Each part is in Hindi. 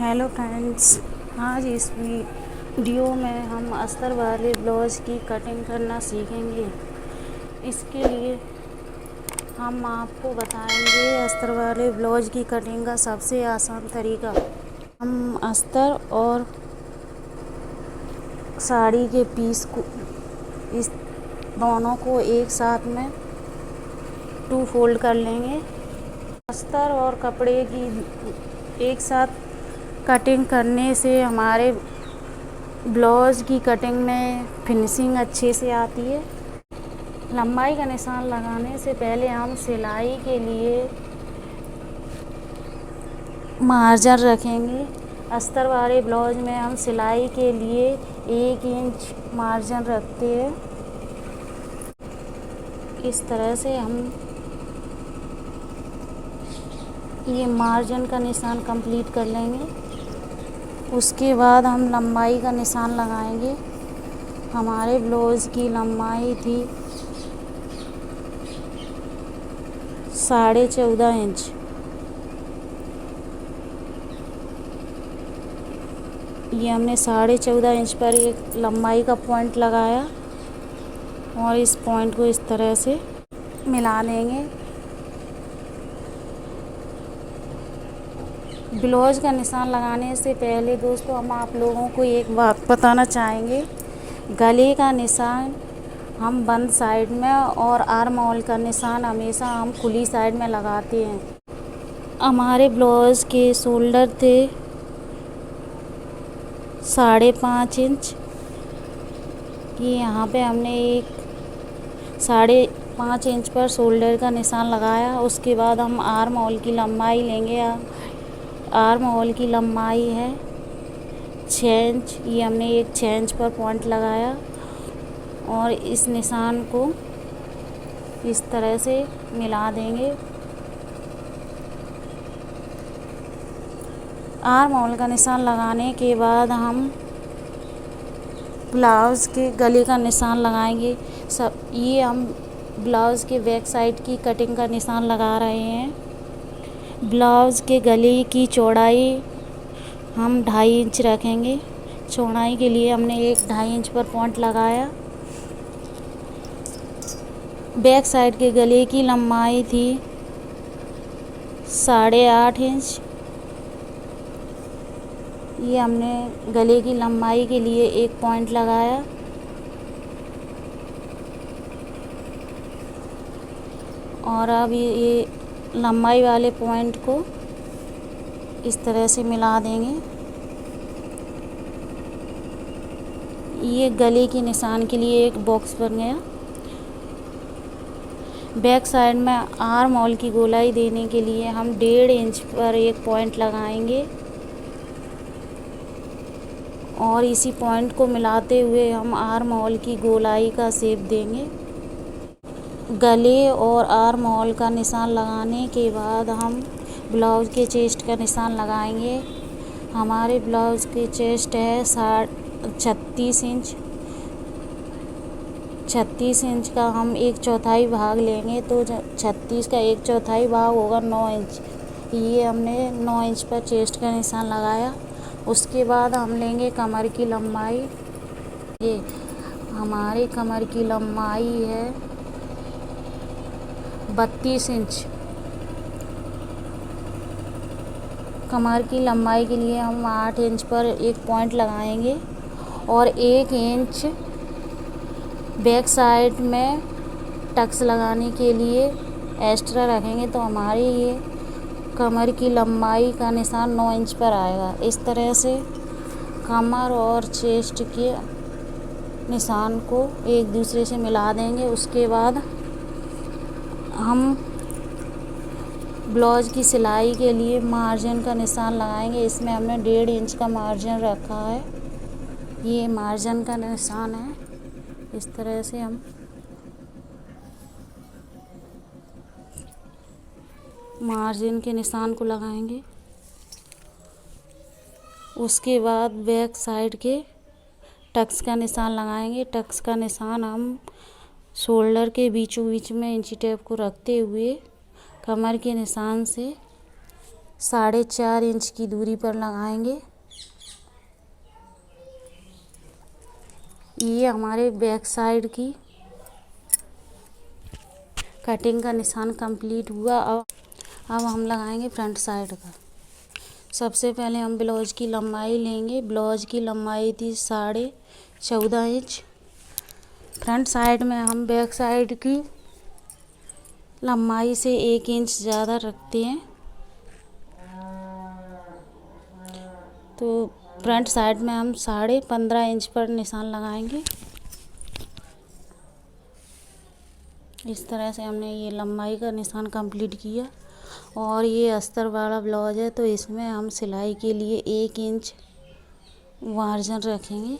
हेलो फ्रेंड्स, आज इस वीडियो में हम अस्तर वाले ब्लाउज की कटिंग करना सीखेंगे। इसके लिए हम आपको बताएंगे अस्तर वाले ब्लाउज की कटिंग का सबसे आसान तरीका। हम अस्तर और साड़ी के पीस को इस दोनों को एक साथ में 2 फोल्ड कर लेंगे। अस्तर और कपड़े की एक साथ कटिंग करने से हमारे ब्लाउज की कटिंग में फिनिशिंग अच्छे से आती है। लंबाई का निशान लगाने से पहले हम सिलाई के लिए मार्जिन रखेंगे। अस्तर वाले ब्लाउज में हम सिलाई के लिए 1 इंच मार्जिन रखते हैं। इस तरह से हम ये मार्जिन का निशान कंप्लीट कर लेंगे। उसके बाद हम लंबाई का निशान लगाएंगे। हमारे ब्लाउज की लंबाई थी 14.5 इंच। ये हमने 14.5 इंच पर एक लंबाई का पॉइंट लगाया और इस पॉइंट को इस तरह से मिला लेंगे। ब्लाउज का निशान लगाने से पहले दोस्तों हम आप लोगों को एक बात बताना चाहेंगे। गले का निशान हम बंद साइड में और आर्म होल का निशान हमेशा हम खुली साइड में लगाते हैं। हमारे ब्लाउज के शोल्डर थे 5.5 इंच कि यहाँ पे हमने एक 5.5 इंच पर शोल्डर का निशान लगाया। उसके बाद हम आर्म होल की लंबाई लेंगे। आर्म होल की लंबाई है 6 इंच। ये हमने एक 6 इंच पर पॉइंट लगाया और इस निशान को इस तरह से मिला देंगे। आर्म होल का निशान लगाने के बाद हम ब्लाउज़ के गले का निशान लगाएंगे। ये हम ब्लाउज़ के बैक साइड की कटिंग का निशान लगा रहे हैं। ब्लाउज़ के गले की चौड़ाई हम 2.5 इंच रखेंगे। चौड़ाई के लिए हमने एक 2.5 इंच पर पॉइंट लगाया। बैक साइड के गले की लंबाई थी 8.5 इंच। ये हमने गले की लंबाई के लिए एक पॉइंट लगाया और अब ये लंबाई वाले पॉइंट को इस तरह से मिला देंगे। ये गले के निशान के लिए एक बॉक्स बन गया। बैक साइड में आर्म होल की गोलाई देने के लिए हम 1.5 इंच पर एक पॉइंट लगाएंगे और इसी पॉइंट को मिलाते हुए हम आर्म होल की गोलाई का शेप देंगे। गले और आर्म होल का निशान लगाने के बाद हम ब्लाउज के चेस्ट का निशान लगाएंगे। हमारे ब्लाउज के चेस्ट है 36 इंच। 36 इंच का हम 1/4 भाग लेंगे तो 36 का 1/4 भाग होगा 9 इंच। ये हमने 9 इंच पर चेस्ट का निशान लगाया। उसके बाद हम लेंगे कमर की लंबाई। ये हमारे कमर की लंबाई है 32 इंच। कमर की लंबाई के लिए हम 8 इंच पर एक पॉइंट लगाएंगे और 1 इंच बैक साइड में टक्स लगाने के लिए एक्स्ट्रा रखेंगे तो हमारी ये कमर की लंबाई का निशान 9 इंच पर आएगा। इस तरह से कमर और चेस्ट के निशान को एक दूसरे से मिला देंगे। उसके बाद हम ब्लाउज की सिलाई के लिए मार्जिन का निशान लगाएंगे। इसमें हमने 1.5 इंच का मार्जिन रखा है। ये मार्जिन का निशान है। इस तरह से हम मार्जिन के निशान को लगाएंगे। उसके बाद बैक साइड के टक्स का निशान लगाएंगे। टक्स का निशान हम शोल्डर के बीचों बीच में इंची टेप को रखते हुए कमर के निशान से 4.5 इंच की दूरी पर लगाएंगे। ये हमारे बैक साइड की कटिंग का निशान कंप्लीट हुआ। अब हम लगाएंगे फ्रंट साइड का। सबसे पहले हम ब्लाउज की लंबाई लेंगे। ब्लाउज की लंबाई थी 14.5 इंच। फ्रंट साइड में हम बैक साइड की लंबाई से 1 इंच ज़्यादा रखते हैं, तो फ्रंट साइड में हम 15.5 इंच पर निशान लगाएंगे। इस तरह से हमने ये लंबाई का निशान कंप्लीट किया। और ये अस्तर वाला ब्लाउज है, तो इसमें हम सिलाई के लिए 1 इंच मार्जिन रखेंगे।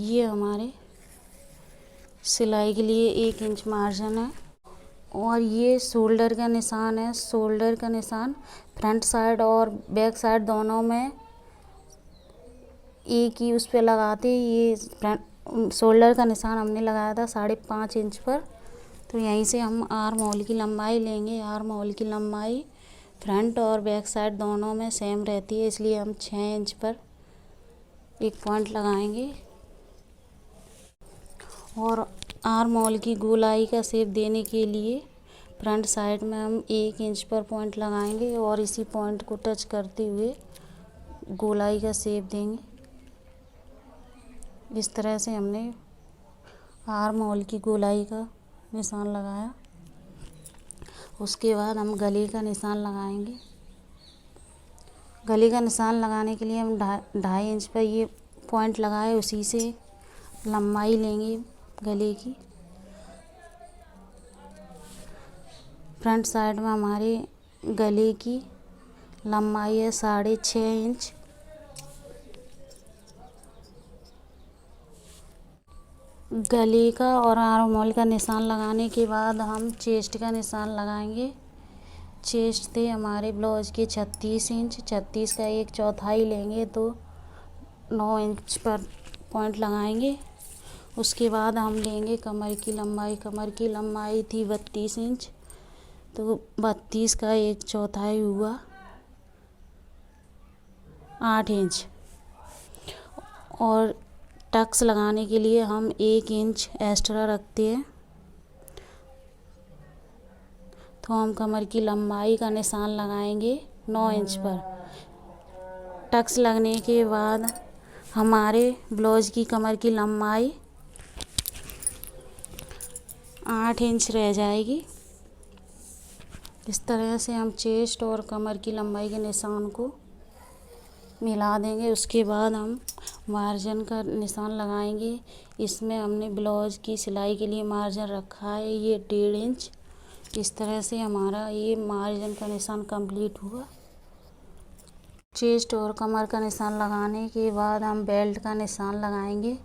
ये हमारे सिलाई के लिए 1 इंच मार्जिन है। और ये शोल्डर का निशान है। शोल्डर का निशान फ्रंट साइड और बैक साइड दोनों में एक ही उस पे लगाते। ये शोल्डर का निशान हमने लगाया था 5.5 इंच पर। तो यहीं से हम आर्म होल की लंबाई लेंगे। आर्म होल की लंबाई फ्रंट और बैक साइड दोनों में सेम रहती है, इसलिए हम 6 इंच पर एक पॉइंट लगाएंगे। और आर्म होल की गोलाई का शेप देने के लिए फ्रंट साइड में हम 1 इंच पर पॉइंट लगाएंगे और इसी पॉइंट को टच करते हुए गोलाई का शेप देंगे। इस तरह से हमने आर्म होल की गोलाई का निशान लगाया। उसके बाद हम गले का निशान लगाएंगे। गले का निशान लगाने के लिए हम 2.5 इंच पर ये पॉइंट लगाए, उसी से लंबाई लेंगे गले की। फ्रंट साइड में हमारे गले की लंबाई है 6.5 इंच। गले का और आर्म होल का निशान लगाने के बाद हम चेस्ट का निशान लगाएंगे। चेस्ट थे हमारे ब्लाउज के 36 इंच। 36 का 1/4 लेंगे तो 9 इंच पर पॉइंट लगाएंगे। उसके बाद हम लेंगे कमर की लंबाई। कमर की लंबाई थी 32 इंच, तो 32 का 1/4 हुआ 8 इंच। और टक्स लगाने के लिए हम 1 इंच एक्स्ट्रा रखते हैं, तो हम कमर की लंबाई का निशान लगाएंगे 9 इंच पर। टक्स लगने के बाद हमारे ब्लाउज की कमर की लंबाई 8 इंच रह जाएगी। इस तरह से हम चेस्ट और कमर की लंबाई के निशान को मिला देंगे। उसके बाद हम मार्जिन का निशान लगाएंगे। इसमें हमने ब्लाउज की सिलाई के लिए मार्जिन रखा है ये 1.5 इंच। इस तरह से हमारा ये मार्जिन का निशान कंप्लीट हुआ। चेस्ट और कमर का निशान लगाने के बाद हम बेल्ट का निशान लगाएंगे।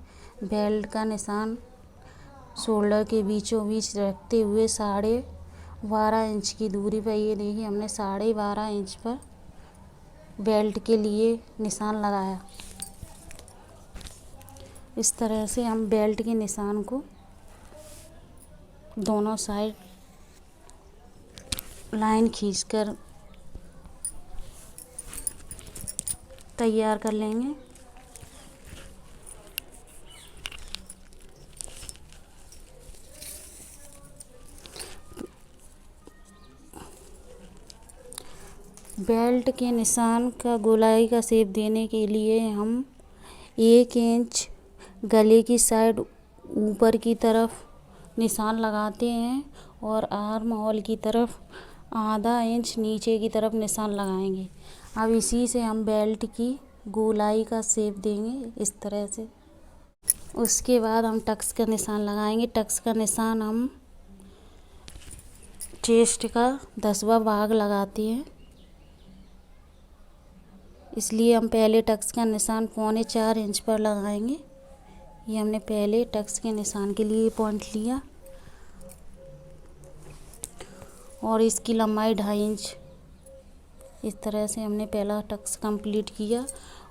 बेल्ट का निशान शोल्डर के बीचों बीच रखते हुए 12.5 इंच की दूरी पर, ये देखिए हमने 12.5 इंच पर बेल्ट के लिए निशान लगाया। इस तरह से हम बेल्ट के निशान को दोनों साइड लाइन खींचकर तैयार कर लेंगे। बेल्ट के निशान का गोलाई का शेप देने के लिए हम 1 इंच गले की साइड ऊपर की तरफ निशान लगाते हैं और आर्म होल की तरफ आधा इंच नीचे की तरफ निशान लगाएंगे। अब इसी से हम बेल्ट की गोलाई का शेप देंगे इस तरह से। उसके बाद हम टक्स का निशान लगाएंगे। टक्स का निशान हम चेस्ट का 10वां भाग लगाते हैं, इसलिए हम पहले टक्स का निशान 4.25 इंच पर लगाएंगे। ये हमने पहले टक्स के निशान के लिए पॉइंट लिया और इसकी लंबाई 2.5 इंच। इस तरह से हमने पहला टक्स कंप्लीट किया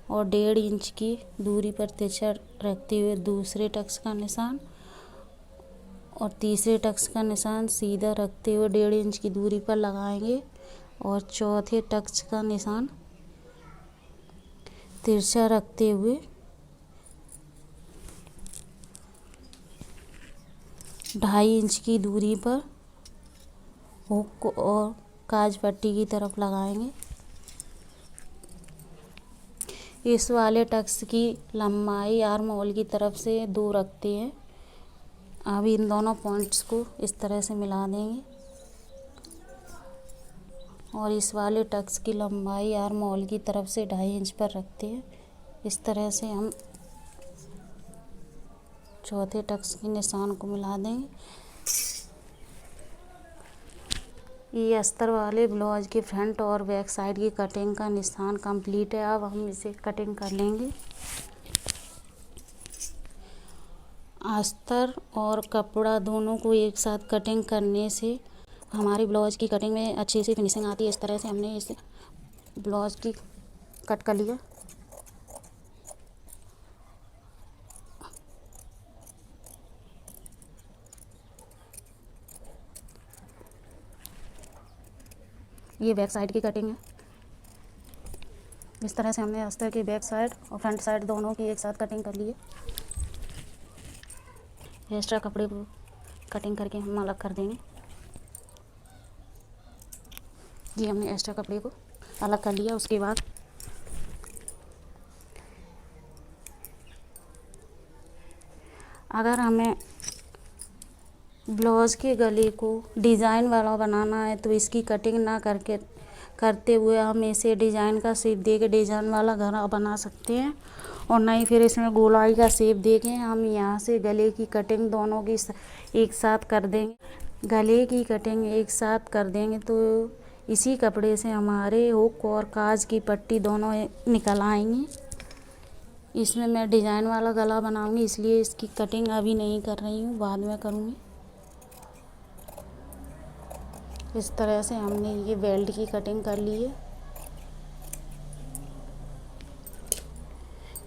और 1.5 इंच की दूरी पर तिरछा रखते हुए दूसरे टक्स का निशान और तीसरे टक्स का निशान सीधा रखते हुए 1.5 इंच की दूरी पर लगाएंगे और चौथे टक्स का निशान तिरछा रखते हुए 2.5 इंच की दूरी पर हुक और काज पट्टी की तरफ लगाएंगे। इस वाले टक्स की लंबाई आर्म होल की तरफ से 2 रखते हैं। अब इन दोनों पॉइंट्स को इस तरह से मिला देंगे और इस वाले टक्स की लंबाई आर्म होल की तरफ से 2.5 इंच पर रखते हैं। इस तरह से हम चौथे टक्स के निशान को मिला देंगे। ये अस्तर वाले ब्लाउज के फ्रंट और बैक साइड की कटिंग का निशान कंप्लीट है। अब हम इसे कटिंग कर लेंगे। अस्तर और कपड़ा दोनों को एक साथ कटिंग करने से हमारी ब्लाउज की कटिंग में अच्छी सी फिनिशिंग आती है। इस तरह से हमने इस ब्लाउज की कट कर लिया। ये बैक साइड की कटिंग है। इस तरह से हमने अस्तर की बैक साइड और फ्रंट साइड दोनों की एक साथ कटिंग कर ली है। एक्स्ट्रा कपड़े को कटिंग करके हम अलग कर देंगे। ये हमने एक्स्ट्रा कपड़े को अलग कर लिया। उसके बाद अगर हमें ब्लाउज के गले को डिज़ाइन वाला बनाना है तो इसकी कटिंग ना करते हुए हम इसे डिज़ाइन का शेप दे के डिज़ाइन वाला गला बना सकते हैं। और नहीं फिर इसमें गोलाई का शेप दे के हम यहाँ से गले की कटिंग दोनों की एक साथ कर देंगे। गले की कटिंग एक साथ कर देंगे तो इसी कपड़े से हमारे हुक और काज की पट्टी दोनों निकल आएंगी। इसमें मैं डिज़ाइन वाला गला बनाऊंगी, इसलिए इसकी कटिंग अभी नहीं कर रही हूँ, बाद में करूँगी। इस तरह से हमने ये बेल्ट की कटिंग कर ली है।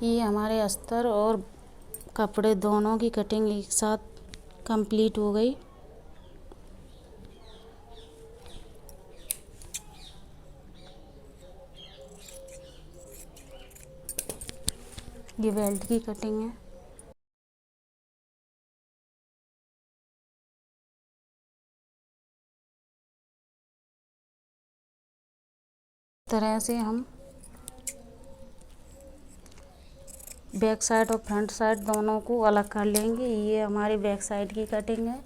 ये हमारे अस्तर और कपड़े दोनों की कटिंग एक साथ कंप्लीट हो गई। ये बेल्ट की कटिंग है। इस तरह से हम बैक साइड और फ्रंट साइड दोनों को अलग कर लेंगे। ये हमारी बैक साइड की कटिंग है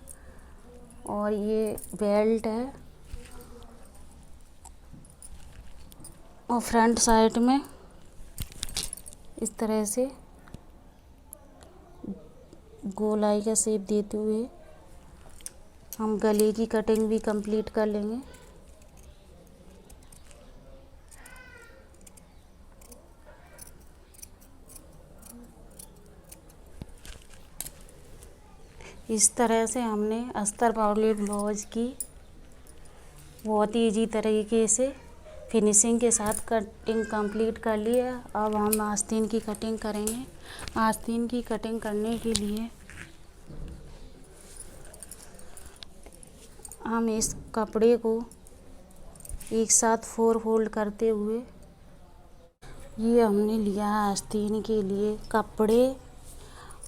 और ये बेल्ट है। और फ्रंट साइड में इस तरह से गोलाई का शेप देते हुए हम गले की कटिंग भी कंप्लीट कर लेंगे। इस तरह से हमने अस्तर वाले ब्लाउज की बहुत ही ईजी तरीके से फिनिशिंग के साथ कटिंग कंप्लीट कर ली है। अब हम आस्तीन की कटिंग करेंगे। आस्तीन की कटिंग करने के लिए हम इस कपड़े को एक साथ 4 फोल्ड करते हुए, ये हमने लिया है आस्तीन के लिए कपड़े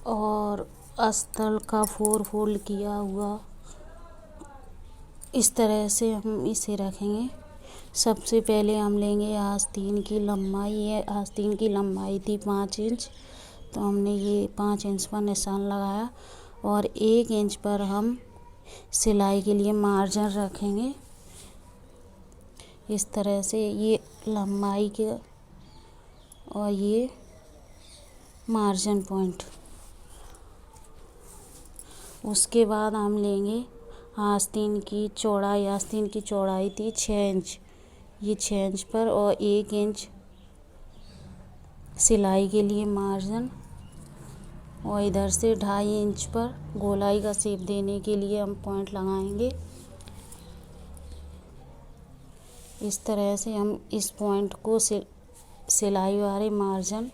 और अस्तर का 4 फोल्ड किया हुआ। इस तरह से हम इसे रखेंगे। सबसे पहले हम लेंगे आस्तीन की लंबाई। ये आस्तीन की लंबाई थी 5 इंच, तो हमने ये 5 इंच पर निशान लगाया और 1 इंच पर हम सिलाई के लिए मार्जिन रखेंगे। इस तरह से ये लंबाई के और ये मार्जिन पॉइंट। उसके बाद हम लेंगे आस्तीन की चौड़ाई। आस्तीन की चौड़ाई थी 6 इंच, ये 6 इंच पर और 1 इंच सिलाई के लिए मार्जिन और इधर से 2.5 इंच पर गोलाई का शेप देने के लिए हम पॉइंट लगाएंगे। इस तरह से हम इस पॉइंट को सिलाई वाले मार्जिन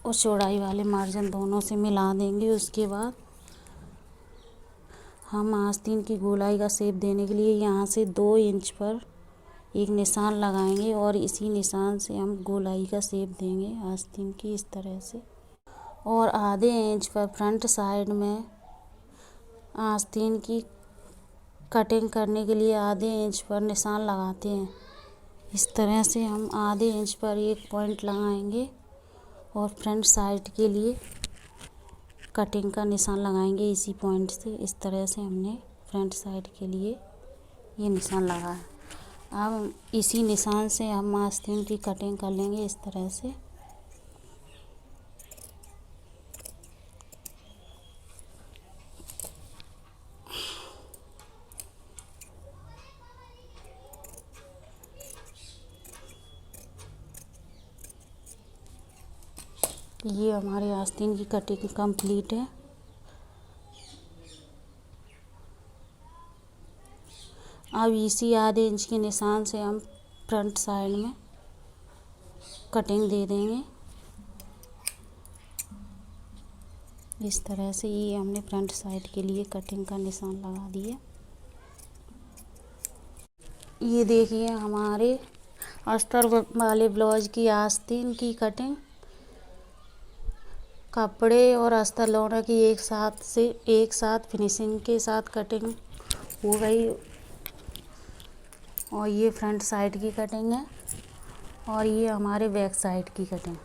और चौड़ाई वाले मार्जिन दोनों से मिला देंगे। उसके बाद हम आस्तीन की गोलाई का शेप देने के लिए यहाँ से 2 इंच पर एक निशान लगाएंगे और इसी निशान से हम गोलाई का शेप देंगे आस्तीन की, इस तरह से। और आधे इंच पर फ्रंट साइड में आस्तीन की कटिंग करने के लिए आधे इंच पर निशान लगाते हैं। इस तरह से हम आधे इंच पर एक पॉइंट लगाएंगे और फ्रंट साइड के लिए कटिंग का निशान लगाएंगे इसी पॉइंट से। इस तरह से हमने फ्रंट साइड के लिए ये निशान लगाया। अब इसी निशान से हम आस्तीन की कटिंग कर लेंगे इस तरह से। ये हमारे आस्तीन की कटिंग कंप्लीट है। अब इसी आधे इंच के निशान से हम फ्रंट साइड में कटिंग दे देंगे इस तरह से। ये हमने फ्रंट साइड के लिए कटिंग का निशान लगा दिया। ये देखिए हमारे अस्तर वाले ब्लाउज की आस्तीन की कटिंग कपड़े और अस्तर दोनों की एक साथ फिनिशिंग के साथ कटिंग हो गई। और ये फ्रंट साइड की कटिंग है और ये हमारे बैक साइड की कटिंग।